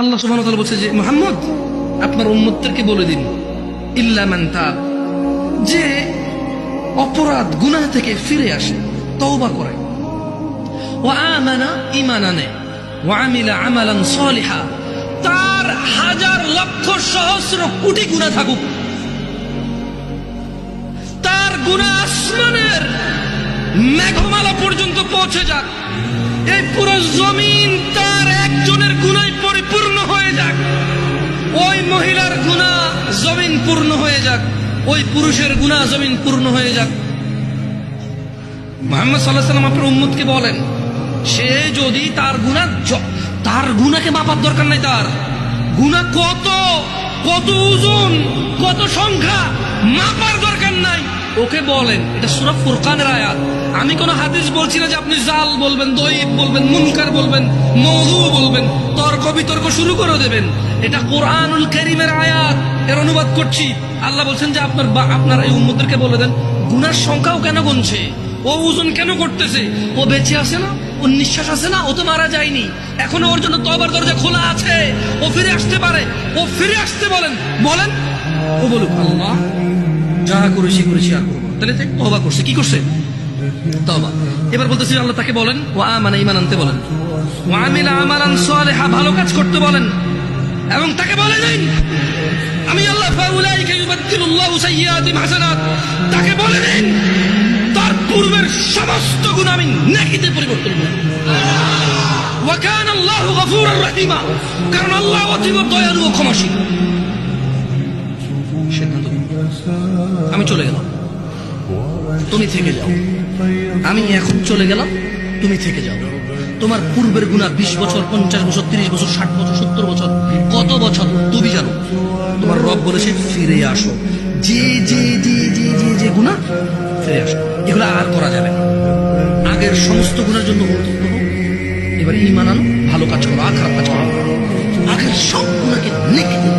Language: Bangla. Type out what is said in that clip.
আল্লাহ সুবহানাহু ওয়া তাআলা বলছে যে মুহাম্মদ আপনার উম্মতদেরকে বলে দিন ইল্লা মান তাব, যে অপরাধ গুনাহ থেকে ফিরে আসে, তওবা করে, ওয়া আমানা, ঈমান আনে, ওয়া আমিলা আমালান সালিহা, তার হাজার লক্ষ সহস্র কোটি গুনাহ থাকুক, তার গুনাহ আসমানের মেঘমালা পর্যন্ত পৌঁছে যাক, এই পুরো জমিন তার একজনের গুনায় পরিপূর্ণ হয়ে যাক, ওই মহিলার গুনাহ জমিন পূর্ণ হয়ে যাক, ওই পুরুষের গুনাহ জমিন পূর্ণ হয়ে যাক। মুহাম্মদ সাল্লাল্লাহু আলাইহি ওয়াসাল্লাম আপনার উম্মতকে বলেন, সে যদি তার গুনাহকে মাপার দরকার নাই, তার গুনাহ কত কত ওজন কত সংখ্যা মাপার দরকার নাই, ওকে বলেন। এটা সূরা ফুরকানের আয়াত। আমি কোন হাদিস বলছি না যে আপনি জাল বলবেন, দঈফ বলবেন, মুনকার বলবেন, মওযু বলবেন, তর্ক বিতর্ক শুরু করে দেবেন। এটা কোরআনুল কারীমের আয়াত, এর অনুবাদ করছি। আল্লাহ বলছেন যে আপনার এই উম্মতদেরকে বলে দেন, গুনার সংখ্যাও কেন গুনছে, ও ওজন কেন করতেছে, ও বেঁচে আছে না, ওর নিঃশ্বাস আছে না, ও তো মারা যায়নি, এখনো ওর জন্য তওবার দরজা খোলা আছে, ও ফিরে আসতে পারে, ও ফিরে আসতে বলেন। ও বলুক আল্লাহ যা করেছি আর করবো, তাহলে তওবা করছে, কি করছে, তওবা। এবার বলতেছি আল্লাহ তাকে বলেন ওয়া আমানা, ঈমান আনতে বলেন, ওয়া আমিলা আমালান সালিহা, ভালো কাজ করতে বলেন, এবং তাকে বলে দিন আমি আল্লাহ ফাউলাইকা ইউবাদদিলুল্লাহু সাইয়্যাতিহিম হাসানাত, তাকে বলে দিন তার পূর্বের সমস্ত গুনাহ আমি নেকিতে পরিবর্তন করব। ওয়া কানা আল্লাহু গফুরার রহিমা, কারণ আল্লাহ অতীব দয়ালু ও ক্ষমাশীল। সিদ্ধান্ত আমি চলে গেলাম, তুমি থেকে যাও, আমি এখন চলে গেলাম, তুমি থেকে যাও। তোমার পূর্বের গুনাহ 20 বছর, 50 বছর, 30 বছর, 60 বছর, 70 বছর, কত বছর তুমি জানো। তোমার রব বলেছে ফিরে আসো, যে গুনাহ ফিরে আসো, এগুলো আর করা যাবে না। আগের সমস্ত গুনাহের জন্য অনুতপ্ত হও, এবার ঈমান আনো, ভালো কাজ করো, আর খারাপ কাজ করো, আগের সব গুনাহকে নেকি দিও।